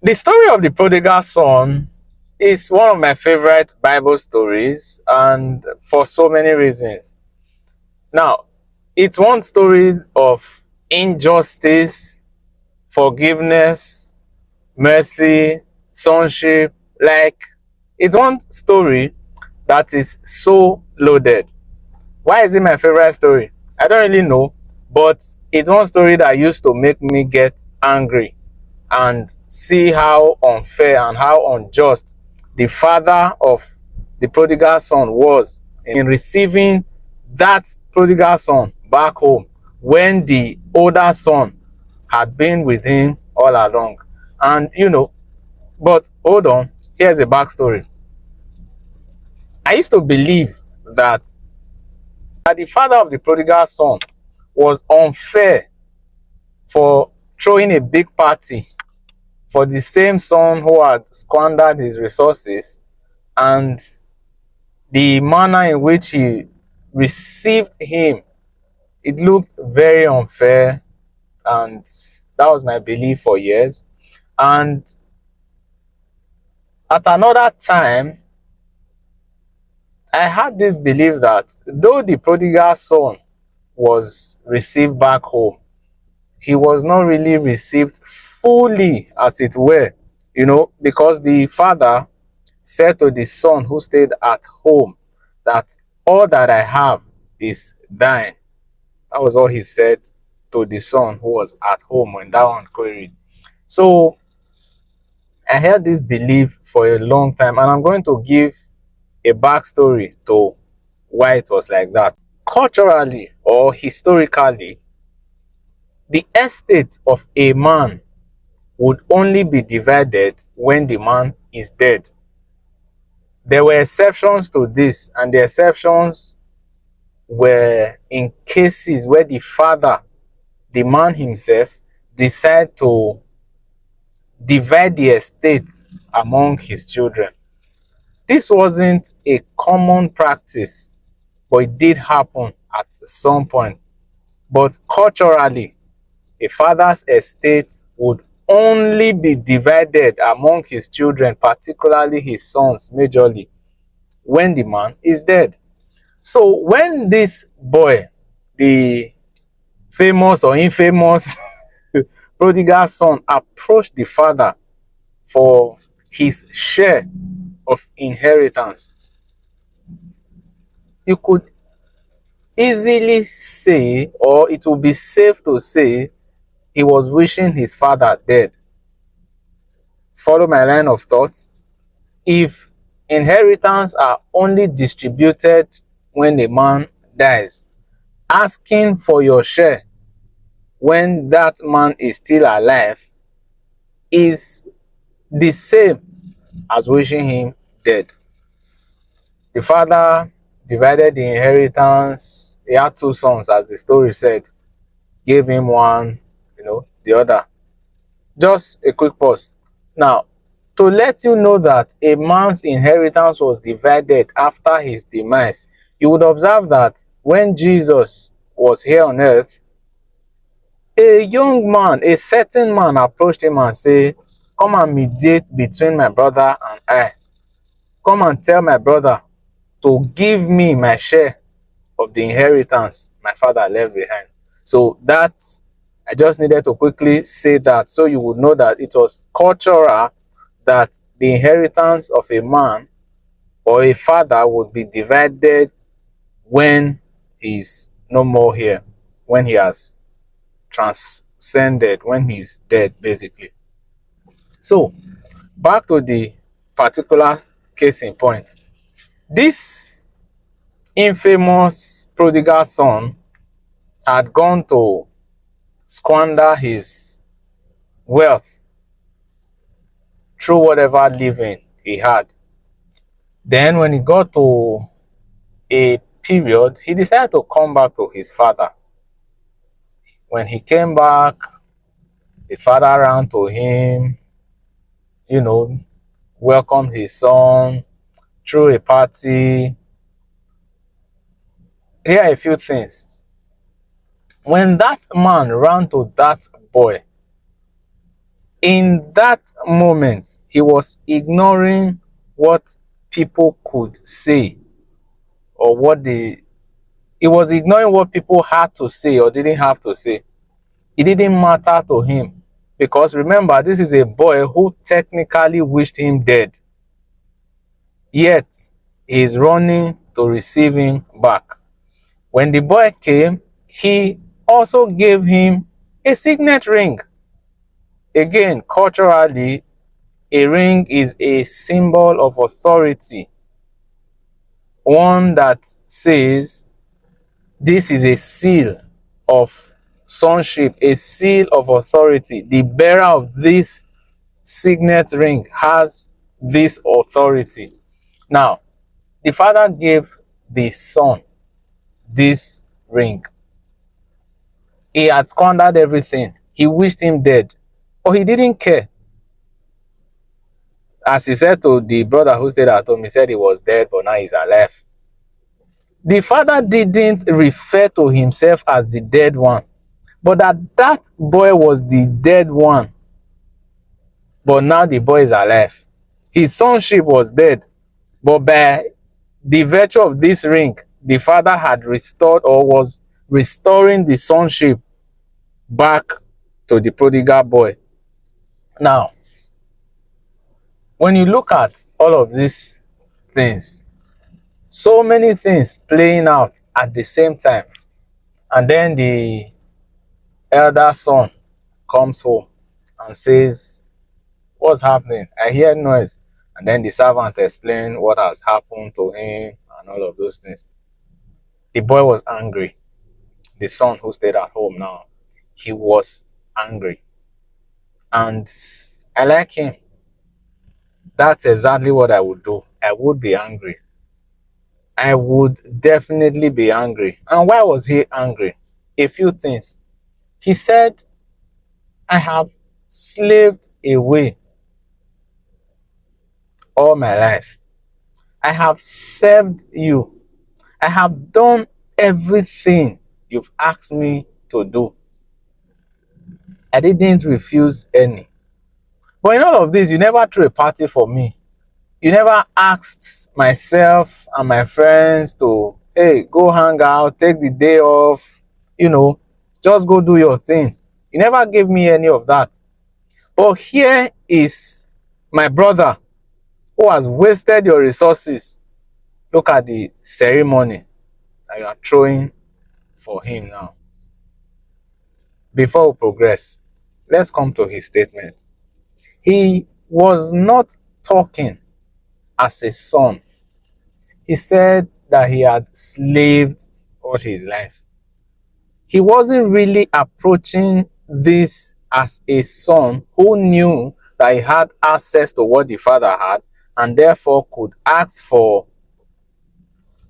The story of the prodigal son is one of my favorite Bible stories, and for so many reasons. Now, it's one story of injustice, forgiveness, mercy, sonship. Like, it's one story that is so loaded. Why is it my favorite story? I don't really know, but it's one story that used to make me get angry and see how unfair and how unjust the father of the prodigal son was in receiving that prodigal son back home when the older son had been with him all along. And but hold on, here's a backstory. I used to believe that the father of the prodigal son was unfair for throwing a big party for the same son who had squandered his resources, and the manner in which he received him, it looked very unfair, and that was my belief for years. And at another time, I had this belief that though the prodigal son was received back home, he was not really received fully, as it were, because the father said to the son who stayed at home that all that I have is thine. That was all he said to the son who was at home when that one queried. So I had this belief for a long time, and I'm going to give a backstory to why it was like that. Culturally or historically, the estate of a man would only be divided when the man is dead. There were exceptions to this, and the exceptions were in cases where the father, the man himself, decide to divide the estate among his children. This wasn't a common practice, but it did happen at some point. But culturally, a father's estate would only be divided among his children, particularly his sons, majorly, when the man is dead. So when this boy, the famous or infamous prodigal son, approached the father for his share of inheritance, you could easily say, or it would be safe to say, he was wishing his father dead. Follow my line of thought. If inheritance are only distributed when a man dies, asking for your share when that man is still alive is the same as wishing him dead. The father divided the inheritance. He had two sons, as the story said, gave him one, the other. Just a quick pause. Now, to let you know that a man's inheritance was divided after his demise, you would observe that when Jesus was here on earth, a young man, a certain man, approached him and said, come and mediate between my brother and I. Come and tell my brother to give me my share of the inheritance my father left behind. So I just needed to quickly say that so you would know that it was cultural that the inheritance of a man or a father would be divided when he's no more here, when he has transcended, when he's dead, basically. So, back to the particular case in point. This infamous prodigal son had gone to squander his wealth through whatever living he had. Then, when he got to a period, he decided to come back to his father. When he came back, his father ran to him, you know, welcomed his son, threw a party. Here are a few things. When that man ran to that boy, In that moment, he was ignoring what people could say, or he was ignoring what people had to say or didn't have to say. It didn't matter to him, because remember, this is a boy who technically wished him dead, yet he is running to receive him back. When the boy came, he also gave him a signet ring. Again, culturally, a ring is a symbol of authority, one that says this is a seal of sonship, a seal of authority. The bearer of this signet ring has this authority. Now, the father gave the son this ring. He had squandered everything. He wished him dead, but he didn't care. As he said to the brother who stayed at home, he said he was dead, but now he's alive. The father didn't refer to himself as the dead one, but that boy was the dead one. But now the boy is alive. His sonship was dead, but by the virtue of this ring, the father had restored, or was restoring, the sonship back to the prodigal boy. Now, when you look at all of these things, so many things playing out at the same time, and then the elder son comes home and says, "What's happening? I hear noise." And then the servant explains what has happened to him and all of those things. The boy was angry. The son who stayed at home now, he was angry. And I like him. That's exactly what I would do. I would be angry. I would definitely be angry. And why was he angry? A few things. He said, "I have slaved away all my life. I have served you. I have done everything you've asked me to do. I didn't refuse any. But in all of this, you never threw a party for me. You never asked myself and my friends to, hey, go hang out, take the day off, just go do your thing. You never gave me any of that. But here is my brother who has wasted your resources. Look at the ceremony that you are throwing for him now." Before we progress, let's come to his statement. He was not talking as a son. He said that he had slaved all his life. He wasn't really approaching this as a son who knew that he had access to what the father had, and therefore could ask for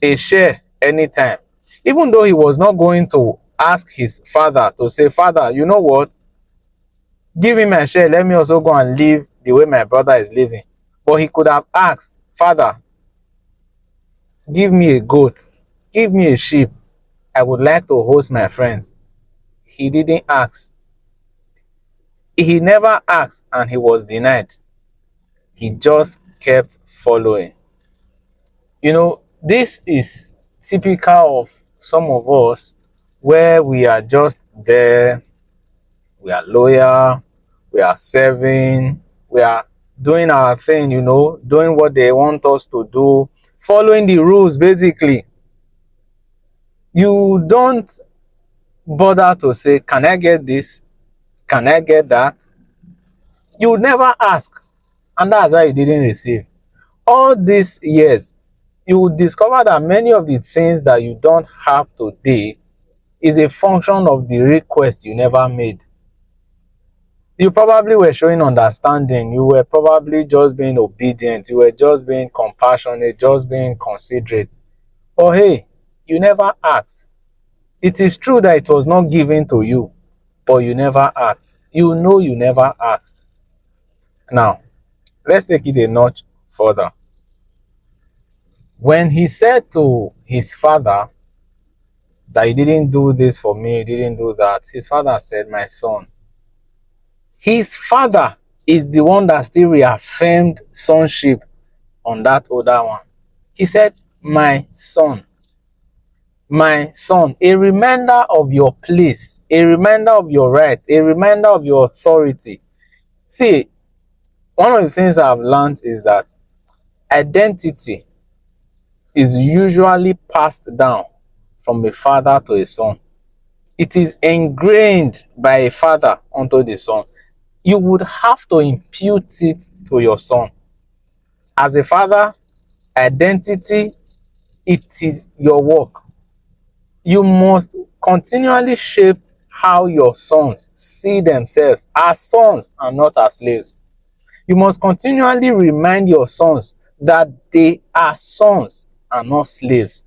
a share anytime. Even though he was not going to ask his father to say, "Father, you know what? Give me my share. Let me also go and live the way my brother is living." But he could have asked, "Father, give me a goat. Give me a sheep. I would like to host my friends." He didn't ask. He never asked, and he was denied. He just kept following. This is typical of some of us, where we are just there, we are loyal, we are serving, we are doing our thing, doing what they want us to do, following the rules basically. You don't bother to say, "Can I get this? Can I get that?" You never ask, and that's why you didn't receive. All these years, you will discover that many of the things that you don't have today is a function of the request you never made. You probably were showing understanding. You were probably just being obedient. You were just being compassionate, just being considerate. But hey, you never asked. It is true that it was not given to you, but you never asked. You never asked. Now, let's take it a notch further. When he said to his father that "You didn't do this for me, you didn't do that," his father said, "My son." His father is the one that still reaffirmed sonship on that older one. He said, my son, a reminder of your place, a reminder of your rights, a reminder of your authority. See, one of the things I've learned is that identity is usually passed down from a father to a son. It is ingrained by a father onto the son. You would have to impute it to your son. As a father, identity, it is your work. You must continually shape how your sons see themselves as sons and not as slaves. You must continually remind your sons that they are sons and not slaves.